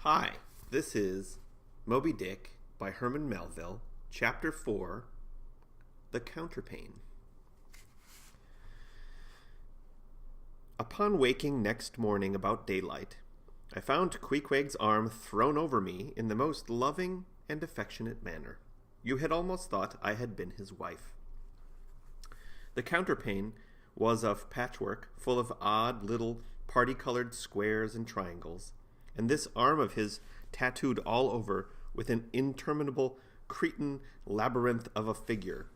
Hi, this is Moby Dick by Herman Melville, Chapter 4, The Counterpane. Upon waking next morning about daylight, I found Queequeg's arm thrown over me in the most loving and affectionate manner. You had almost thought I had been his wife. The counterpane was of patchwork, full of odd little party-colored squares and triangles, and this arm of his tattooed all over with an interminable Cretan labyrinth of a figure,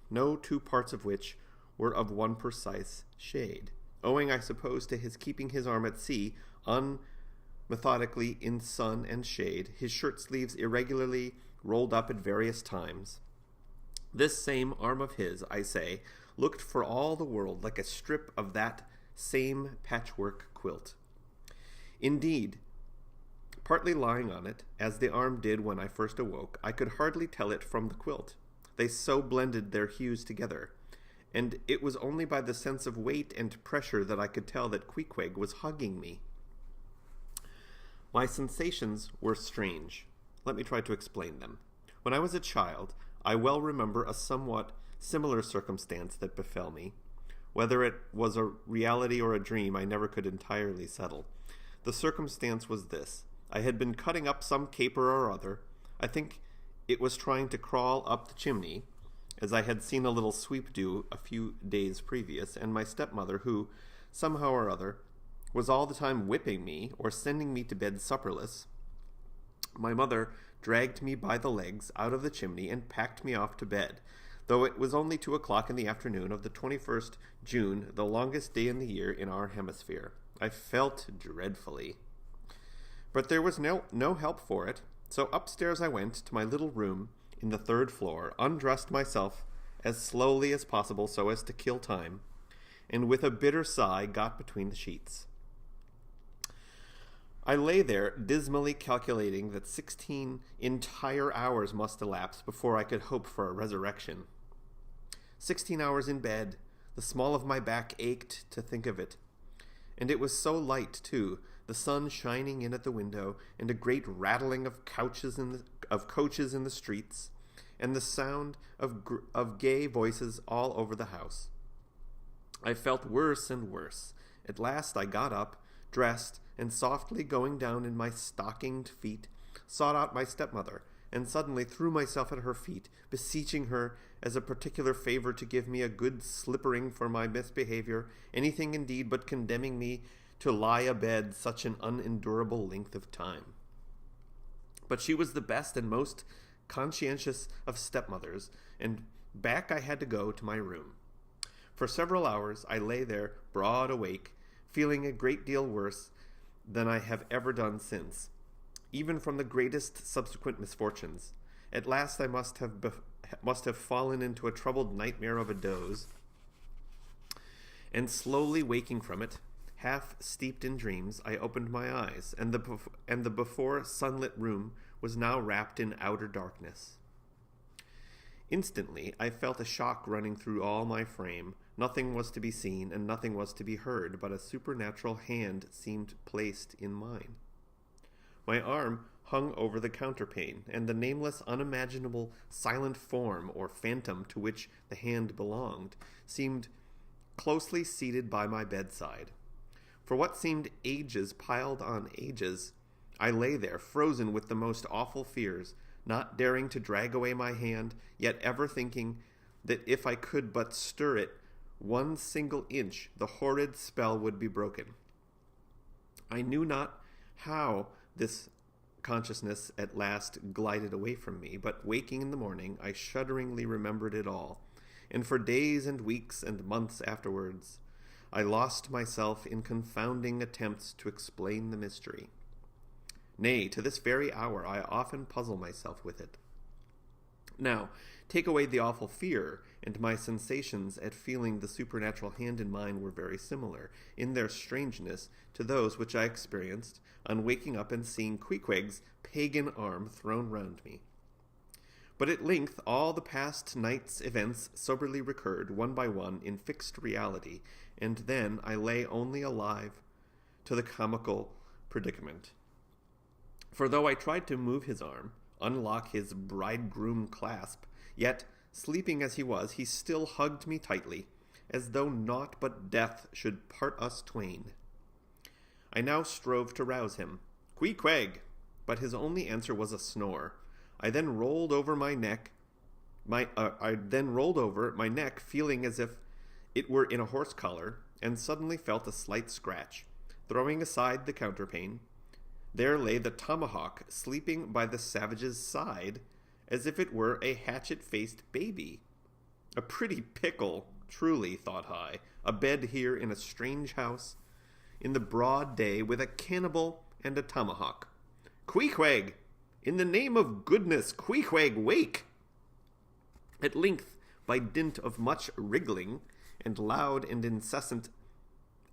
no two parts of which were of one precise shade, owing, I suppose, to his keeping his arm at sea, unmethodically in sun and shade, his shirt sleeves irregularly rolled up at various times. This same arm of his, I say, looked for all the world like a strip of that same patchwork quilt. Indeed, partly lying on it, as the arm did when I first awoke, I could hardly tell it from the quilt. They so blended their hues together, and it was only by the sense of weight and pressure that I could tell that Queequeg was hugging me. My sensations were strange. Let me try to explain them. When I was a child, I well remember a somewhat similar circumstance that befell me. Whether it was a reality or a dream, I never could entirely settle. The circumstance was this. I had been cutting up some caper or other. I think it was trying to crawl up the chimney, as I had seen a little sweep do a few days previous, and my stepmother, who, somehow or other, was all the time whipping me or sending me to bed supperless. My mother dragged me by the legs out of the chimney and packed me off to bed, though it was only 2:00 in the afternoon of the 21st June, the longest day in the year in our hemisphere. I felt dreadfully. But there was no help for it, so upstairs I went to my little room in the 3rd floor, undressed myself as slowly as possible so as to kill time, and with a bitter sigh got between the sheets. I lay there dismally calculating that 16 entire hours must elapse before I could hope for a resurrection. 16 hours in bed. The small of my back ached to think of it. And it was so light, too, the sun shining in at the window, and a great rattling of coaches in the streets, and the sound of gay voices all over the house. I felt worse and worse. At last I got up, dressed, and softly going down in my stockinged feet, sought out my stepmother, and suddenly threw myself at her feet, beseeching her as a particular favor to give me a good slippering for my misbehavior, anything indeed but condemning me to lie abed such an unendurable length of time. But she was the best and most conscientious of stepmothers, and back I had to go to my room. For several hours I lay there broad awake, feeling a great deal worse than I have ever done since, even from the greatest subsequent misfortunes. At last I must have fallen into a troubled nightmare of a doze, and slowly waking from it, half steeped in dreams, I opened my eyes, and the before sunlit room was now wrapped in outer darkness. Instantly I felt a shock running through all my frame. Nothing was to be seen, and nothing was to be heard, but a supernatural hand seemed placed in mine. My arm hung over the counterpane, and the nameless, unimaginable, silent form or phantom to which the hand belonged seemed closely seated by my bedside. For what seemed ages piled on ages, I lay there, frozen with the most awful fears, not daring to drag away my hand, yet ever thinking that if I could but stir it 1 single inch, the horrid spell would be broken. I knew not how this consciousness at last glided away from me, but waking in the morning, I shudderingly remembered it all, and for days and weeks and months afterwards, I lost myself in confounding attempts to explain the mystery. Nay, to this very hour I often puzzle myself with it. Now, take away the awful fear, and my sensations at feeling the supernatural hand in mine were very similar, in their strangeness, to those which I experienced on waking up and seeing Queequeg's pagan arm thrown round me. But at length all the past night's events soberly recurred, one by one, in fixed reality, and then I lay only alive to the comical predicament. For though I tried to move his arm, unlock his bridegroom clasp, yet, sleeping as he was, he still hugged me tightly, as though naught but death should part us twain. I now strove to rouse him. "Queequeg!" But his only answer was a snore. I then rolled over my neck, feeling as if it were in a horse collar, and suddenly felt a slight scratch. Throwing aside the counterpane, there lay the tomahawk sleeping by the savage's side, as if it were a hatchet-faced baby. A pretty pickle, truly, thought I, a bed here in a strange house, in the broad day, with a cannibal and a tomahawk. "Queequeg! In the name of goodness, Queequeg, wake!" At length, by dint of much wriggling, and loud and incessant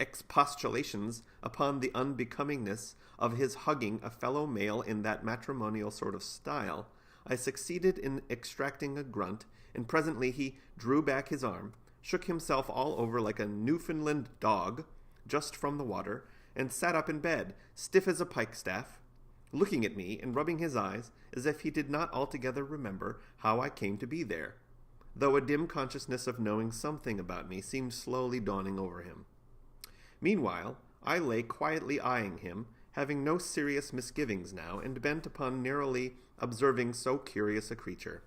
expostulations upon the unbecomingness of his hugging a fellow male in that matrimonial sort of style, I succeeded in extracting a grunt, and presently he drew back his arm, shook himself all over like a Newfoundland dog, just from the water, and sat up in bed, stiff as a pikestaff, looking at me and rubbing his eyes as if he did not altogether remember how I came to be there, though a dim consciousness of knowing something about me seemed slowly dawning over him. Meanwhile, I lay quietly eyeing him, having no serious misgivings now, and bent upon narrowly observing so curious a creature.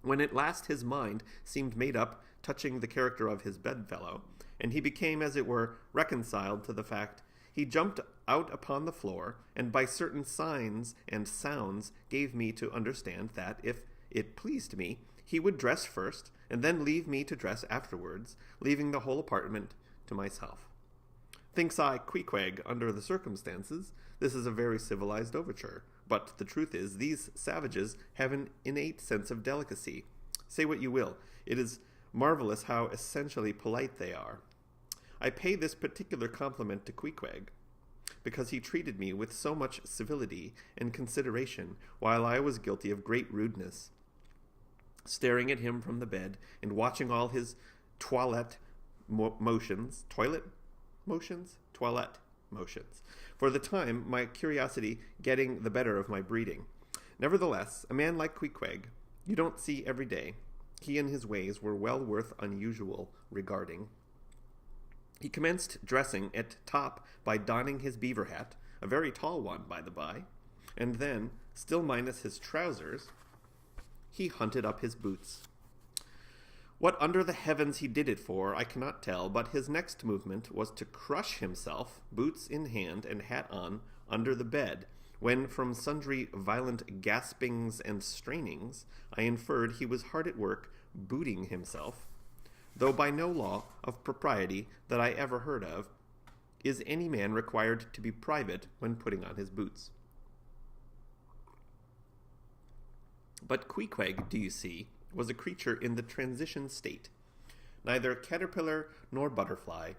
When at last his mind seemed made up touching the character of his bedfellow, and he became, as it were, reconciled to the fact, he jumped out upon the floor, and by certain signs and sounds gave me to understand that, if it pleased me, he would dress first, and then leave me to dress afterwards, leaving the whole apartment to myself. Thinks I, Queequeg, under the circumstances, this is a very civilized overture, but the truth is, these savages have an innate sense of delicacy. Say what you will, it is marvelous how essentially polite they are. I pay this particular compliment to Queequeg, because he treated me with so much civility and consideration, while I was guilty of great rudeness, staring at him from the bed, and watching all his toilette motions, for the time, my curiosity getting the better of my breeding. Nevertheless, a man like Queequeg, you don't see every day. He and his ways were well worth unusual regarding. He commenced dressing at top by donning his beaver hat, a very tall one, by the by, and then, still minus his trousers, he hunted up his boots. What under the heavens he did it for, I cannot tell, but his next movement was to crush himself, boots in hand and hat on, under the bed, when from sundry violent gaspings and strainings, I inferred he was hard at work booting himself, though by no law of propriety that I ever heard of is any man required to be private when putting on his boots. But Queequeg, do you see, was a creature in the transition state, neither caterpillar nor butterfly.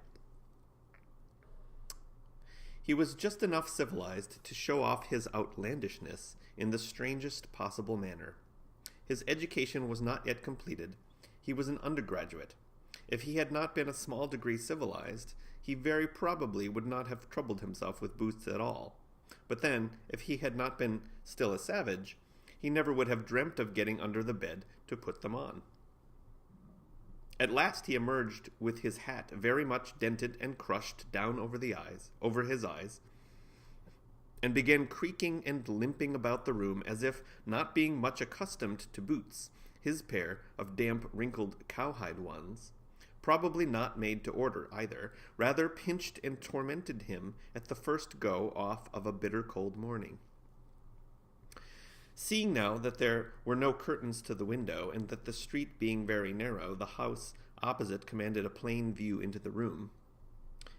He was just enough civilized to show off his outlandishness in the strangest possible manner. His education was not yet completed. He was an undergraduate. If he had not been a small degree civilized, he very probably would not have troubled himself with boots at all. But then, if he had not been still a savage, he never would have dreamt of getting under the bed to put them on. At last he emerged with his hat very much dented and crushed down over his eyes, and began creaking and limping about the room as if, not being much accustomed to boots, his pair of damp, wrinkled cowhide ones, probably not made to order either, rather pinched and tormented him at the first go off of a bitter cold morning. Seeing now that there were no curtains to the window, and that the street being very narrow, the house opposite commanded a plain view into the room,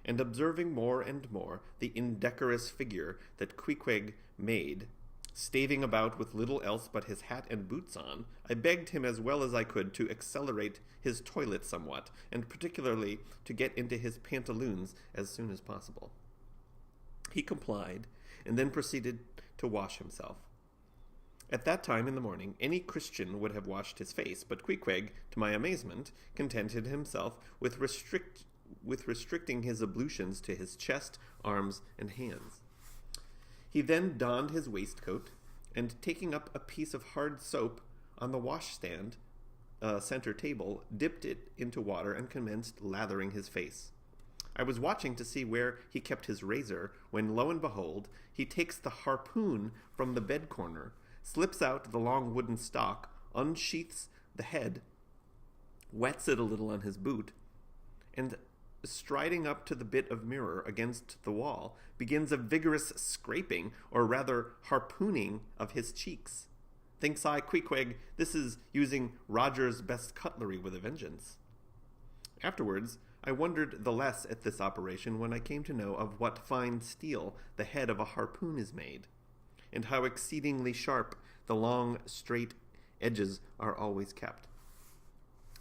and observing more and more the indecorous figure that Queequeg made, staving about with little else but his hat and boots on, I begged him as well as I could to accelerate his toilet somewhat, and particularly to get into his pantaloons as soon as possible. He complied, and then proceeded to wash himself. At that time in the morning, any Christian would have washed his face, but Queequeg, to my amazement, contented himself with restricting his ablutions to his chest, arms, and hands. He then donned his waistcoat, and taking up a piece of hard soap on the washstand center table, dipped it into water and commenced lathering his face. I was watching to see where he kept his razor, when lo and behold, he takes the harpoon from the bed corner, slips out the long wooden stock, unsheaths the head, wets it a little on his boot, and striding up to the bit of mirror against the wall, begins a vigorous scraping, or rather harpooning, of his cheeks. Thinks I, Queequeg, this is using Roger's best cutlery with a vengeance. Afterwards, I wondered the less at this operation when I came to know of what fine steel the head of a harpoon is made, and how exceedingly sharp the long, straight edges are always kept.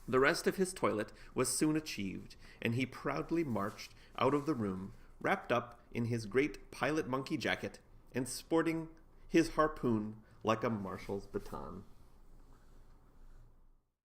The rest of his toilet was soon achieved, and he proudly marched out of the room, wrapped up in his great pilot monkey jacket, and sporting his harpoon like a marshal's baton.